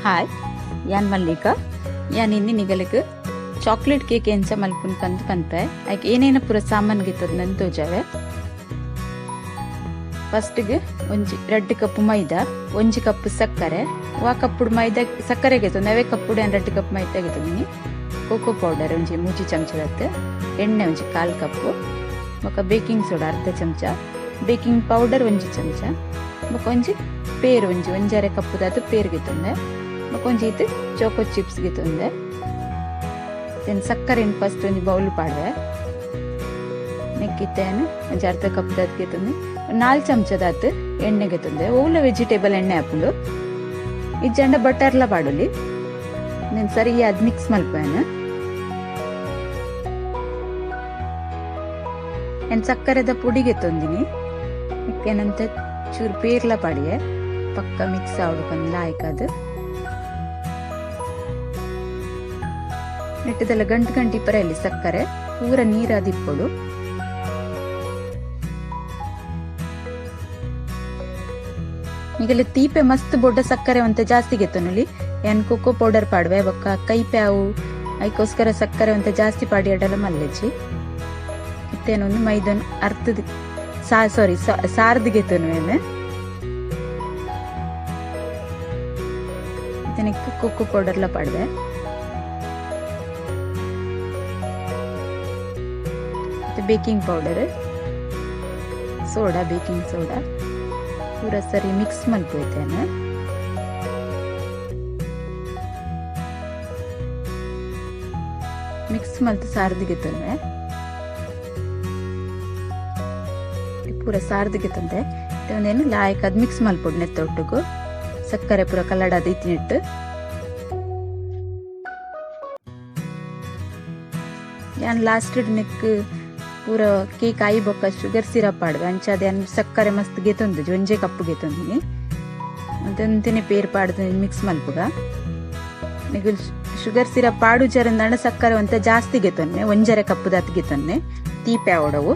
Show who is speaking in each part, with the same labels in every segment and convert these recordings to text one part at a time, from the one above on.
Speaker 1: Hi ಯಾನ್ ಮಲ್ಲಿಕಾ ಯಾನ್ ಇನ್ನಿ ನಿಗಲಿಗೆ chocolate cake ಎಂಚ ಮಲ್ಪುನ್ ಕಂದು ಪಂಪೆ ಆಯ್ಕೆ ಏನೇನ ಪೂರ ಸಾಮಾನ್ ಗಿತ್ತದ ನನ್ ತೋಜಾವೆ. ಫಸ್ಟ್ಗೆ ಒಂಜಿ 2 ಕಪ್ ಮೈದಾ, 1 ಕಪ್ ಸಕ್ಕರೆ, ವಾ ಕಪ್ಪುಡು ಮೈದಾ ಸಕ್ಕರೆ ಗೆತ್ತೊಂದು ಅವೇ ಕಪ್ಪುಡು 2 ಕಪ್ ಮೈದಾ ಗೆತ್ತೊಂದಿನಿ. ಕೋಕೋ ಪೌಡರ್ ಒಂಜಿ 3 ಚಮಚದತ್ತೆ, ಎಣ್ಣೆ ಒಂಜಿ 1/4 ಕಪ್ಪು, ಬೊಕ ಬೇಕಿಂಗ್ ಸೋಡಾ ಅರ್ಧ ಚಮಚ, ಬೇಕಿಂಗ್ ಪೌಡರ್ 1 ಚಮಚ, ಬೊಕ ಒಂಜಿ ಪೇರು ಒಂಜಿ 1/2 ಕಪ್ಪುದಾತು ಪೇರು ಗೆತ್ತೊಂದೆ, ಬೊಕ ಒಂಜಿ ಇತ್ತು ಚೋಕೋ ಚಿಪ್ಸ್ ಗೆತ್ತೊಂದೆ. ದೆನ್ ಸಕ್ಕರೆ ಫಸ್ಟ್ ಒಂಜಿ ಬೌಲ್ ಪಾಡ್ವೆ, ನೆಕ್ಕಿತ್ತೇನು ಒಂಜಿ ಅರ್ಧ ಕಪ್ದಾತ್ ಗೆತ್ತೊಂದೆ, 4 ಚಮಚದಾತು ಎಣ್ಣೆ ಗೆತ್ತೊಂದೆ. ಓಲ ವೆಜಿಟೇಬಲ್ ಎಣ್ಣೆ ಹಾಕೊಂಡು ಇಜ್ಜಂಡ ಬಟರ್ಲ ಪಾಡಲಿ. నేను సరి అది మిక్స్ మల్పాను. నేను ಸಕ್ಕರೆದ ಪುಡಿಗೆ ತೊಂದಿನಿ. ಏನಂತ ಚೂರು ಪೇರ್ಲ ಪಡಿಯೆ ಪಕ್ಕ ಮಿಕ್ಸ್ ಆವಡ್ಕೊಂಡು ಲಾಯ್ಕದು ನೆಟ್ಟದೆಲ್ಲ ಗಂಟು ಪರೆಯಲ್ಲಿ ಸಕ್ಕರೆ ಪೂರ ನೀರಾದಿಪ್ಪಡು. ಈಗಲ್ಲ ತೀಪೆ ಮಸ್ತ್ ಬೊಡ್ಡ ಸಕ್ಕರೆ ಅಂತ ಜಾಸ್ತಿ ಗೆತ್ತನಲ್ಲಿ ಏನ್ ಕೋಕೋ ಪೌಡರ್ ಪಾಡ್ವೆ ಬೊಕ್ಕ ಕೈ ಪ್ಯಾವು ಅದಕ್ಕೋಸ್ಕರ ಸಕ್ಕರೆ ಅಂತ ಜಾಸ್ತಿ ಪಾಡಿ ಅಡ್ಡಲ್ಲ ಮಲ್ಲೆಚ್ಚಿ ಮತ್ತೇನೊಂದು ಮೈದನ್ ಅರ್ಥದ ಸಾರ್ದು ಗೆತ್ತನು ಇದಕ್ಕೆ ಕೋಕೋ ಪೌಡರ್ಲ ಪಾಡ್ವೆ. Baking powder, soda, baking soda ಪೂರ ಸರಿ ಮಿಕ್ಸ್ ಮಲ್ಪೋಯ್ತೇನೆ. ಮಿಕ್ಸ್ ಮಲ್ತು ಸಾರ್ದಿಗೆ ತಂದೆ ಪೂರ ಸಾರ್ದಿಗೆ ತಂದೆ ಒಂದೇನು ಲಾಯಕ್ ಅದ್ ಮಿಕ್ಸ್ ಮಲ್ಪೊಡ್ ನೆತ್ತೊಟ್ಟಿಗೂ ಸಕ್ಕರೆ ಪೂರ ಕಲ್ಲಡಾದ ಇತ್ತಿನಿಟ್ಟು ಯಾನ್ ಲಾಸ್ಟ್ ನೆಕ್ ಪೂರ ಕೇಕ್ ಆಯಿ ಬೊಕ್ಕ ಶುಗರ್ ಸಿರಪ್ ಪಾಡ್ವೆ ಅಂಚ ಅದೇನು ಸಕ್ಕರೆ ಮಸ್ತ್ ಗೆತ್ತೊಂದು 1 ಕಪ್ಪು ಗೆತ್ತೊಂದಿನಿ. ಅದಂತನೇ ಪೇರ್ ಪಾಡ್ದು ಮಿಕ್ಸ್ ಮಲ್ಪುಗ ನಿಗು ಶುಗರ್ ಸಿರಪ್ ಪಾಡು ಜರಂದಂಡ ಸಕ್ಕರೆ ಅಂತ ಜಾಸ್ತಿ ಗೆತ್ತೊನ್ನೆ 1/2 ಕಪ್ಪು ದಾತ್ ಗೆತ್ತೊನ್ನೆ ತೀಪೆ ಆವಡವು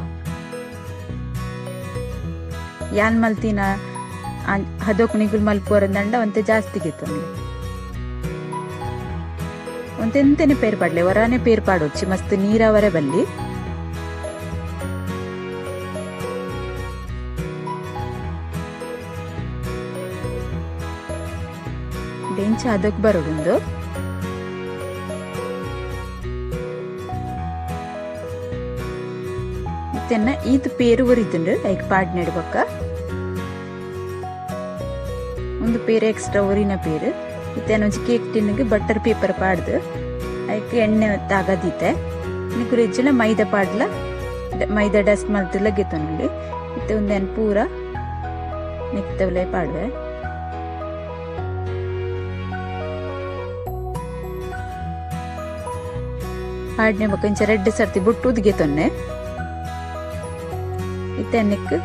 Speaker 1: ಯಾನ್ ಮಲ್ತಿನ ಹದೋಕು ನಿಗುಲ್ ಮಲ್ಪುವರಂದಂಡ ಒಂತೆ ಜಾಸ್ತಿ ಗೆತ್ತೊನ್ನೆ ಒಂತೆಂತನೇ ಪೇರ್ ಪಾಡ್ಲೆ ವರಾನೆ ಪೇರ್ ಪಾಡೊಚ್ಚಿ ಮಸ್ತ್ ನೀರಾವರೆ ಬಲ್ಲಿ. ಬೆಂಚ ಅದಕ್ಕೆ ಬರೋಡೊಂದು ಇತ್ತನ್ನ ಇದು ಪೇರು ಒರಿದುಂಡು ಐಕ್ ಪಾಡ್ ನೆಡ್ಬಕ್ಕ ಒಂದು ಪೇರು ಎಕ್ಸ್ಟ್ರಾ ಒರಿನ ಪೇರು ಇತ್ತೇನ ಒಂಜಿ ಕೇಕ್ ಟಿನ್ಗೆ ಬಟರ್ ಪೇಪರ್ ಪಾಡ್ದು ಐಕ್ ಎಣ್ಣೆ ತಾಗದೀತೆ ನಿಕುಲು ಇಜ್ಜಲ ಮೈದಾ ಪಾಡ್ಲ ಮೈದಾ ಡಸ್ಟ್ ಮಲ್ತಿಲ್ಲ ಗೆತ್ತೊಂಡು ಇತ್ತೆ ಒಂದೇನು ಪೂರ ನೆಕ್ತವಲೆ ಪಾಡ್ವೆ. ಪಾಡ್ನೆ ಬೊಕ ಇಂಚ 2 ಸರ್ತಿ ಬುಟ್ಟುದ್ ಗೆತ್ತೊನ್ನೆ ಇತ್ತೆನ್ನಕ್ಕೆ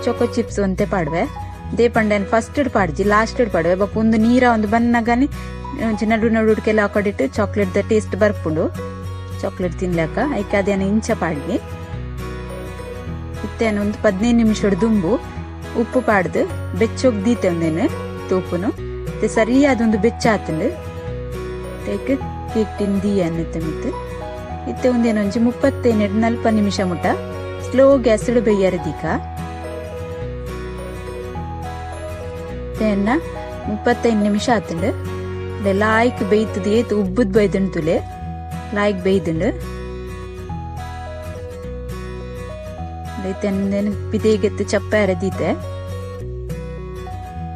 Speaker 1: ಚೊಕೋ ಚಿಪ್ಸ್ ಒಂತೆ ಪಾಡ್ವೆ ದೇ ಪಂಡೇನ್ ಫಸ್ಟ್ ಪಾಡ್ಜಿ ಲಾಸ್ಟ್ ಪಾಡ್ವೆ ಬೊಕ ಒಂದು ನೀರ ಒಂದು ಬನ್ನಗಾನಿ ಒಂಚ ನಡುಕೆಲ್ಲ ಹಾಕೊಂಡಿಟ್ಟು ಚಾಕ್ಲೇಟ್ ದ ಟೇಸ್ಟ್ ಬರ್ಪುಂಡು ಚಾಕ್ಲೇಟ್ ತಿನ್ಲಕ ಐಕೆ ಅದೇನು ಇಂಚ ಪಾಡ್ಗಿ ಇತ್ತೇನು ಒಂದು 15 ನಿಮಿಷ ದುಂಬು ಉಪ್ಪು ಪಾಡ್ದು ಬೆಚ್ಚೋಗ್ ದೀತೆ ಒಂದೇನು ತೂಪುನು ಸರಿ ಅದೊಂದು ಬೆಚ್ಚ ಆತಂಡು ತೇಕ್ ಕೇಕ್ ಟಿನ್ ದಿ ಅನ್ನತ್ತೆ ಮಿತ್ತು ಇತ್ತೆ ಒಂದೇನು ಒಂಜಿ 35-40 ನಿಮಿಷ ಮುಟ್ಟ ಸ್ಲೋ ಗ್ಯಾಸ್ ಇಡು ಬೇಯರದೀಕ ತೇನ್ನ 35 ನಿಮಿಷ ಆತಂಡು ಲಾಯ್ಕ್ ಬೇಯ್ತದ ಏತ್ ಉಬ್ಬುದ್ ಬೈದಂಡು ತುಲೆ ಲಾಯ್ಕ್ ಬೇಯ್ದಂಡು ತೆಂದೇನು ಪಿದೇಗೆತ್ತು ಚಪ್ಪ ಅರದೀತೆ.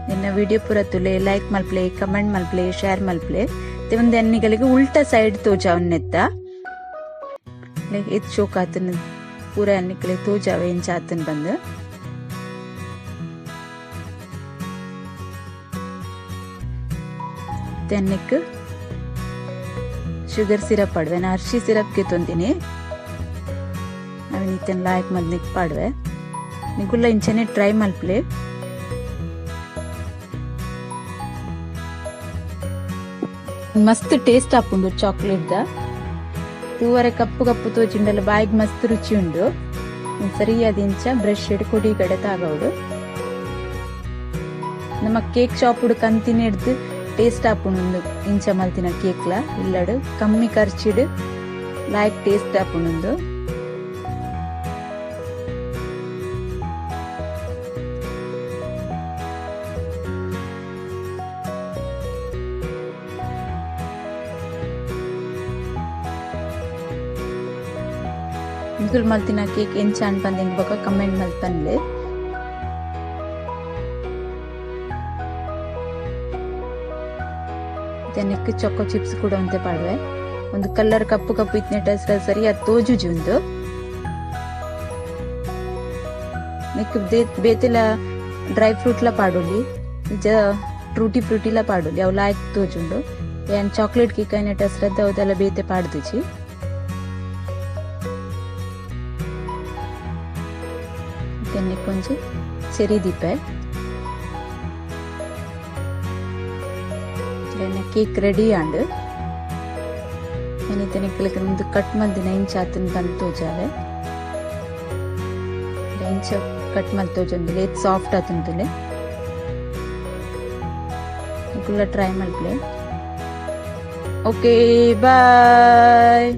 Speaker 1: ನಿನ್ನ ವಿಡಿಯೋ ಪೂರ ತುಲೆ ಲೈಕ್ ಮಲ್ಪ್ಲೆ, ಕಮೆಂಟ್ ಮಲ್ಪ್ಲೆ, ಶೇರ್ ಮಲ್ಪ್ಲೆ ಒಂದ್ ಎಣ್ಣಿಗಳಿಗೆ ಉಲ್ಟಾ ಸೈಡ್ ತೋಜಾವನ್ನೆತ್ತ ಎತ್ ಶೋಕ್ ಆತನ ಪೂರ ಎಣ್ಣಿಕಲೆ ತೋಜಾವ ಎಂಚ ಆತನ್ ಬಂದು ತೆನ್ನಕ್ಕೆ ಶುಗರ್ ಸಿರಪ್ ಪಾಡ್ವೆ ನಾ ಅರ್ಶಿ ಸಿರಪ್ ಗೆತ್ತೊಂತೀನಿ ಅವನಿತ್ತನ್ ಲಾಯಕ್ ಮದ್ನಿಕ್ ಪಾಡ್ವೆ ನಿಗುಲ್ಲ ಇಂಚನೆ ಟ್ರೈ ಮಲ್ಪ್ಲೆ. ಮಸ್ತ್ ಟೇಸ್ಟ್ ಆಪುಂಡು ಚಾಕ್ಲೇಟ್ ದ ತೂವರೆ ಕಪ್ಪು ಕಪ್ಪು ತೋಚಿಂಡಲ್ಲ ಬಾಯಿಗೆ ಮಸ್ತ್ ರುಚಿ ಉಂಡು. ಸರಿಯಾದ ಇಂಚ ಬ್ರಷ್ ಇಡ್ ಕುಡಿ ಕಡೆ ತಾಗೌಡು. ನಮ್ಮ ಕೇಕ್ ಶಾಪ್ ಕಂತಿನ ಹಿಡ್ದು ಟೇಸ್ಟ್ ಆಪುಂಡು ಇಂಚ ಮಲ್ತಿನ ಕೇಕ್ಲ ಇಲ್ಲಡು ಕಮ್ಮಿ ಖರ್ಚಿಡು ಲಾಯ್ಕ್ ಟೇಸ್ಟ್ ಆಪುಂಡು. ನಿಗುಲ್ ಮಲ್ತಿನ ಕೇಕ್ ಎಂಚ ಅನ್ಪಂದ್ ಬೊಕ ಕಮೆಂಟ್ ಮಲ್ಪನ್ಲೆ. ಜನಕ್ಕೆ ಚೊಕೊ ಚಿಪ್ಸ್ ಕೂಡ ಅಂತೆ ಪಾಡ್ವೆ. ಒಂದು ಕಲರ್ ಕಪ್ಪು ಕಪ್ಪು ಇತ್ನೆಟ ಸರಿ ಅದು ತೋಜುಜಿ ಉಂದು. ನೆಕ್ ಬೇತೆಲ ಡ್ರೈ ಫ್ರೂಟ್ಲ ಪಾಡೋಲಿ ಟ್ರೂಟಿ ಫ್ರೂಟಿಲ ಪಾಡೋಲಿ ಅವು ಲಾಯ್ಕ್ ತೋಜುಂಡು. ಏನ್ ಚಾಕ್ಲೇಟ್ ಕೇಕ್ ನೆಟ ಹೆಸರದ್ದು ಅವದೆಲ್ಲ ಬೇತೆ ಪಾಡ್ದುಜಿ. ಕೊಂಚ ಚೆರಿ ದೀಪೆ ಕೇಕ್ ರೆಡಿ ಆಂಡ್ ಒಂದು ಕಟ್ ಮಲ್ದಿನ ಇಂಚ ಆತನ ಬಂದು ತೋಜಾವೆ. ಇಂಚ ಕಟ್ ಮಲ್ ತೋಜೊಂದಿಲ್ಲ ಇದು ಸಾಫ್ಟ್ ಆತಂತಲೆ ಟ್ರೈ ಮಲ್ಪಲೆ. ಓಕೆ ಬಾಯ್.